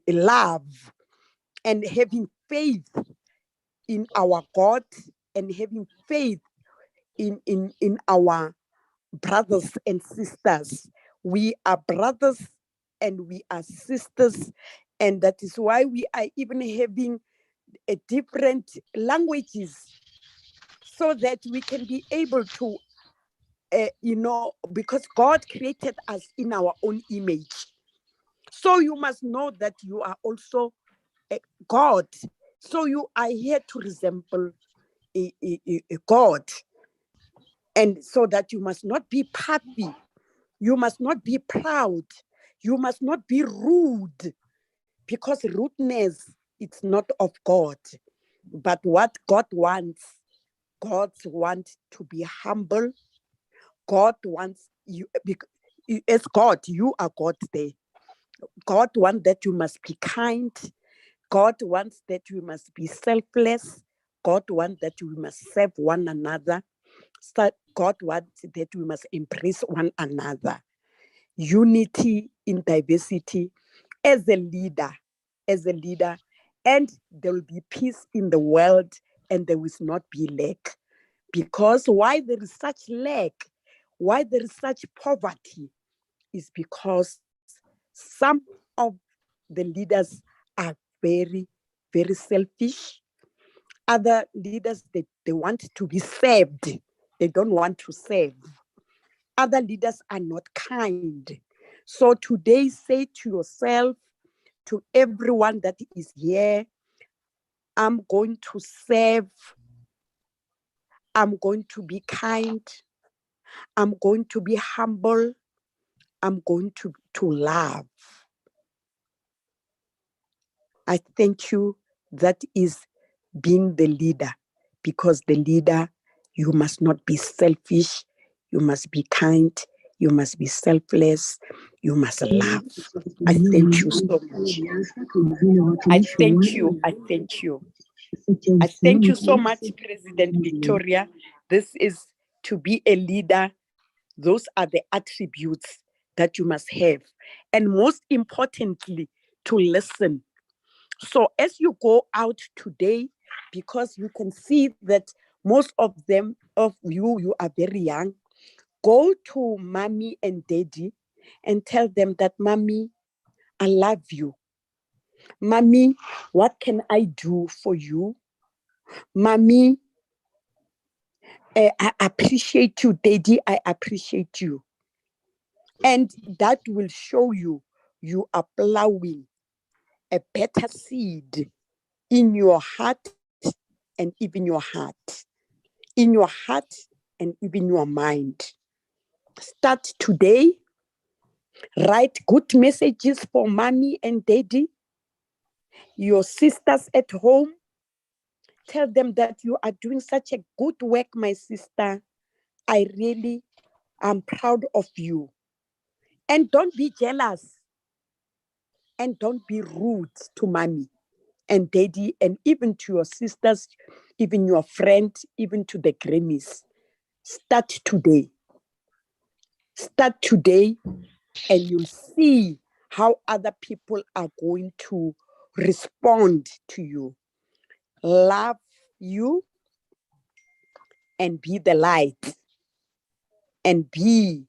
love, and having faith in our God, and having faith in our brothers and sisters. We are brothers and we are sisters, and that is why we are even having different languages, so that we can be able to, because God created us in our own image. So you must know that you are also God. So you are here to resemble a God. And so that you must not be puffy, you must not be proud, you must not be rude, because rudeness, it's not of God. But what God wants to be humble. God wants you, as God, you are God there. God wants that you must be kind. God wants that you must be selfless. God wants that you must serve one another. God wants that we must embrace one another. Unity in diversity. As a leader, and there will be peace in the world, and there will not be lack. Because why there is such lack? why there is such poverty is because some of the leaders are very, very selfish. Other leaders, they want to be served. They don't want to serve. Other leaders are not kind. So today, say to yourself, to everyone that is here, I'm going to serve. I'm going to be kind. I'm going to be humble. I'm going to love. I thank you. That is being the leader, because the leader, you must not be selfish. You must be kind. You must be selfless. You must love. I thank you so much. I thank you. I thank you. I thank you so much, President Victoria. This is to be a leader. Those are the attributes that you must have. And most importantly, to listen. So as you go out today, because you can see that most of you are very young, go to mommy and daddy and tell them that, mommy, I love you. Mommy, what can I do for you? Mommy, I appreciate you. Daddy, I appreciate you. And that will show you are plowing a better seed in your heart and even your heart. In your heart and even your mind. Start today. Write good messages for mommy and daddy. Your sisters at home. Tell them that you are doing such a good work, my sister. I really am proud of you. And don't be jealous. And don't be rude to mommy and daddy, and even to your sisters, even your friends, even to the grannies. Start today. Start today, and you'll see how other people are going to respond to you. Love you and be the light and be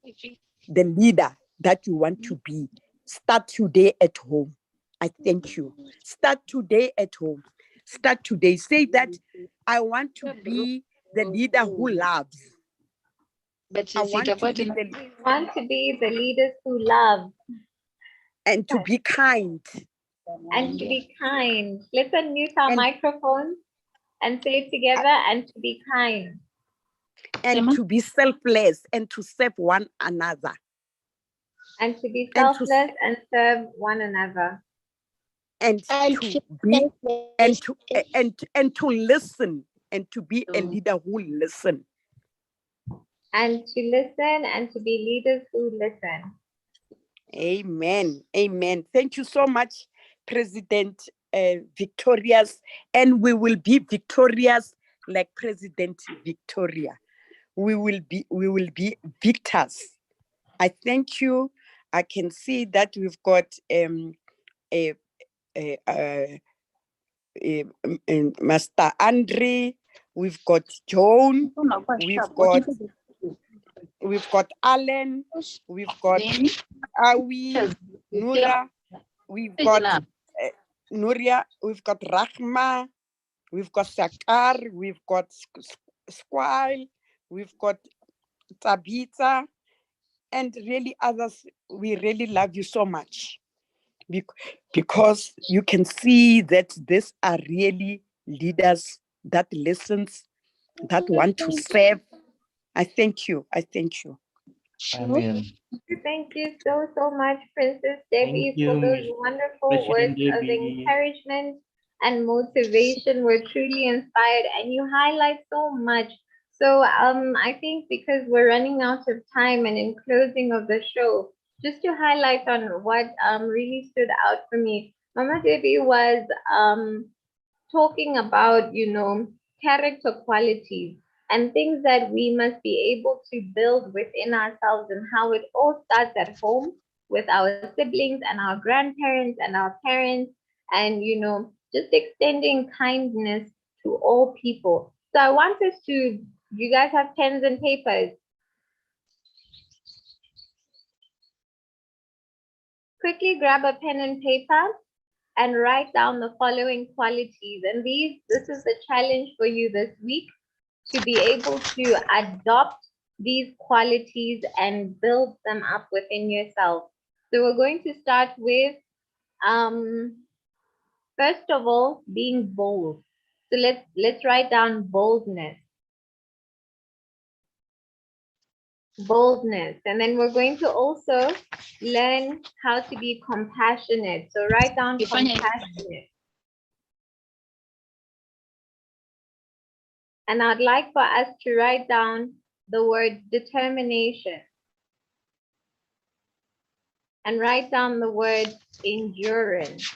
the leader that you want to be. Start today at home. I thank you. Start today at home. Start today. Say that I want to be the leader who loves. I want to be the leaders who love. And to be kind. And to be kind. Let's unmute our microphones and say it together, and to be kind. And to be selfless and to serve one another. And to be selfless and serve one another. And to be and to listen, and to be a leader who listen. And to listen and to be leaders who listen. Amen. Amen. Thank you so much, President Victorious. And we will be victorious like President Victoria. We will be victors. I thank you. I can see that we've got Master Andre, we've got Joan, we've got Alan, we've got Awi, Nura, we've got Nuria, we've got Rahma, we've got Sakar, we've got Squile, we've got Tabitha, and really others. We really love you so much. Because you can see that these are really leaders that listens, that want to serve. I thank you. I thank you. Amen. Thank you so much, Princess Debbie, for those wonderful words of encouragement and motivation. We're truly inspired, and you highlight so much. So I think because we're running out of time, and in closing of the show, just to highlight on what really stood out for me, Mama Debbie was talking about, character qualities and things that we must be able to build within ourselves, and how it all starts at home with our siblings and our grandparents and our parents, and just extending kindness to all people. So I want us to, you guys have pens and papers? quickly grab a pen and paper and write down the following qualities. And this is the challenge for you this week, to be able to adopt these qualities and build them up within yourself. So we're going to start with, first of all, being bold. So let's write down boldness. Boldness. And then we're going to also learn how to be compassionate. So write down compassionate. And I'd like for us to write down the word determination. And write down the word endurance.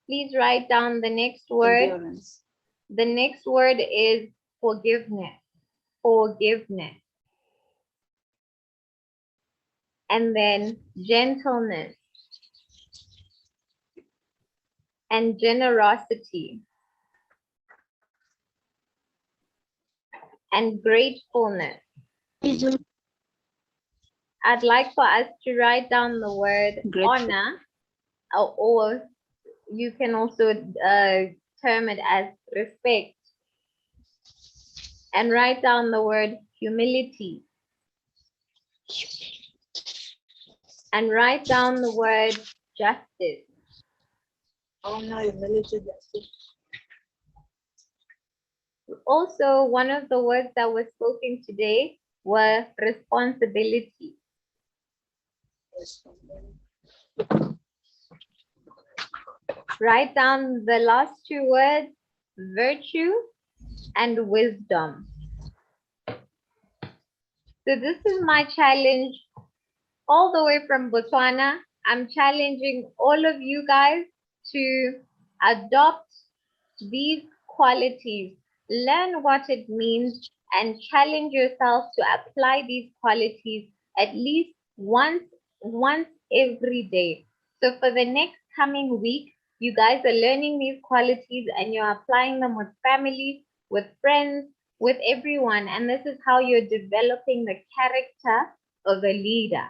Please write down the next word. Endurance. The next word is forgiveness. Forgiveness. And then gentleness and generosity and gratefulness. I'd like for us to write down the word honor, or you can also term it as respect. And write down the word humility. And write down the word justice. Oh no, humility, justice. Also, one of the words that was spoken today were responsibility. Write down the last two words, virtue and wisdom. So this is my challenge all the way from Botswana. I'm challenging all of you guys to adopt these qualities, learn what it means, and challenge yourself to apply these qualities at least once every day. So for the next coming week, you guys are learning these qualities and you're applying them with family, with friends, with everyone. And this is how you're developing the character of a leader,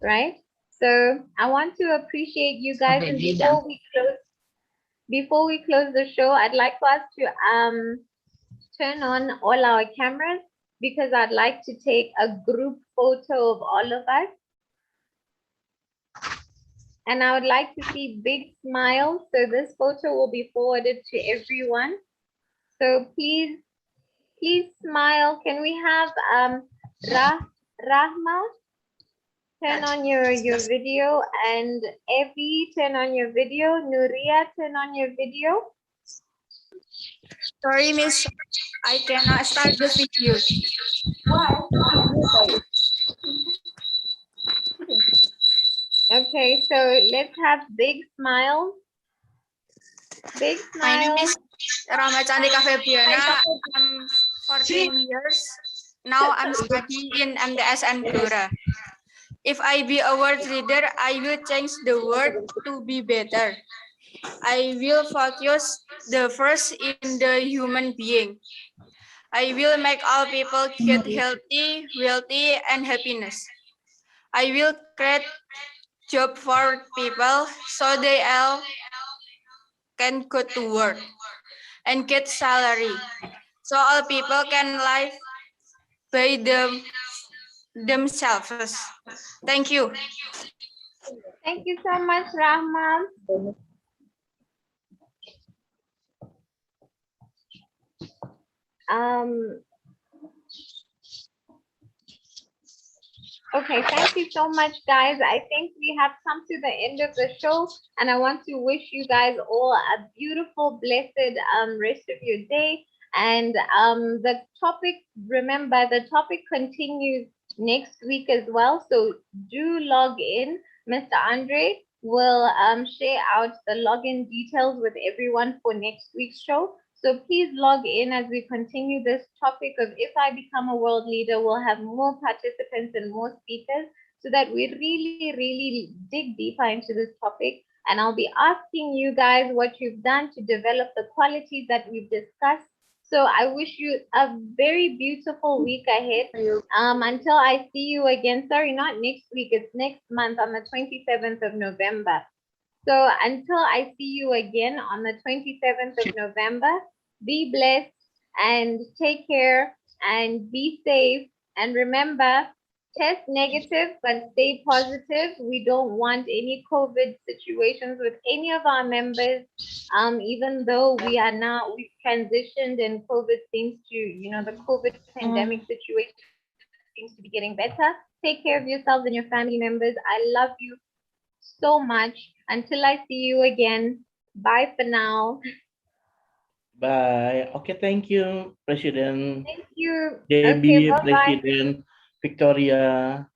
right? So I want to appreciate you guys. And before we close the show, I'd like for us to turn on all our cameras, because I'd like to take a group photo of all of us. And I would like to see big smiles. So this photo will be forwarded to everyone. So please smile. Can we have Rahma turn on your video, and Evie turn on your video, Nuria turn on your video. Sorry, Miss, I cannot start the video. Why? Okay, so let's have big smiles. Big My name smiles. is Rama Chandika Febriana. I'm 14 years. Now I'm studying in MDS and Blora. If I be a world leader, I will change the world to be better. I will focus the first in the human being. I will make all people get healthy, wealthy, and happiness. I will create job for people so they all can go to work and get salary. So all people can live by themselves. Thank you. Thank you so much, Rahma. Okay, thank you so much, guys. I think we have come to the end of the show, and I want to wish you guys all a beautiful, blessed rest of your day. And the topic, remember, the topic continues next week as well. So do log in. Mr. Andre will share out the login details with everyone for next week's show. So please log in as we continue this topic of if I become a world leader. We'll have more participants and more speakers so that we really, really dig deeper into this topic. And I'll be asking you guys what you've done to develop the qualities that we've discussed, So I wish you a very beautiful week ahead. Until I see you again, sorry, not next week, it's next month on the 27th of November. So until I see you again on the 27th of November, be blessed and take care and be safe. And remember, test negative, but stay positive. We don't want any COVID situations with any of our members. Even though we've transitioned and COVID seems to, the COVID pandemic situation seems to be getting better. Take care of yourselves and your family members. I love you so much. Until I see you again. Bye for now. Bye. Okay, thank you, President Thank you. Debbie, Okay, bye-bye. President Victoria.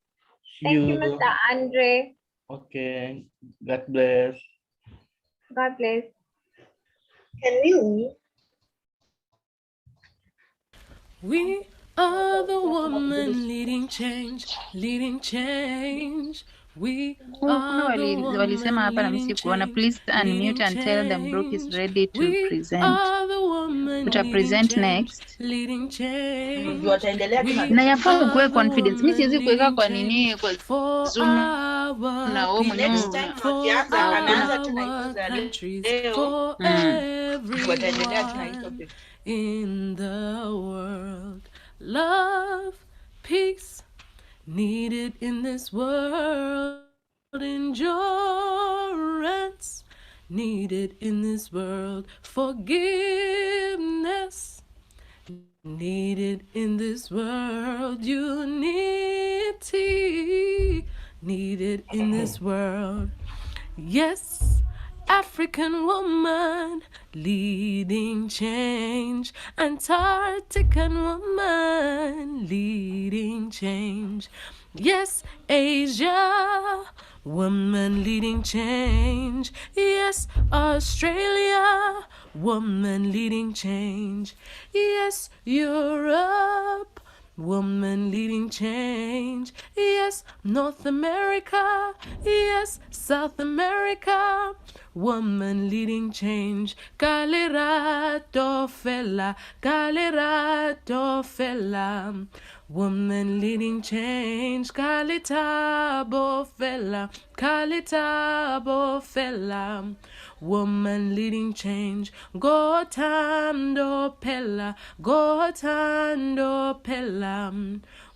See Thank you, you. Mr. Andre. Okay. God bless. God bless. Can we leave? We are the woman leading change, leading change. We Kuna are the walisema hapa na woman mimi leading sikuona. change, Please unmute leading and tell them Brooke is change. ready to We present. are the woman leading Utapresent change, next. leading change. Na yafaa ukuwe are the confidence. Mimi siwezi woman kuweka kwa leading nini kwa for Zoom na wewe mwenyewe our for our countries, for everyone in the world. Love, peace, needed in this world. Endurance, needed in this world. Forgiveness, needed in this world. Unity, needed in this world. Yes, African woman leading change. Antarctican woman leading change. Yes, Asia woman leading change. Yes, Australia woman leading change. Yes, Europe woman leading change. Yes, North America. Yes, South America. Woman leading change. Kalirato fella. Kalirato fella. Woman leading change. Kalitabo fella. Kalitabo fella. Woman leading change. Gotando pella. Gotando pella.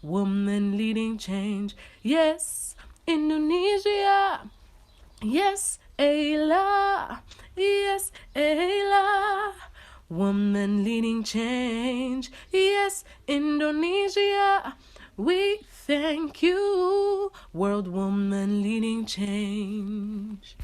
Woman leading change. Yes, Indonesia. Yes, Ayla. Yes, Ayla. Woman leading change. Yes, Indonesia. We thank you. World woman leading change.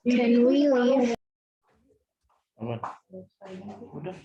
Can we leave? Udah.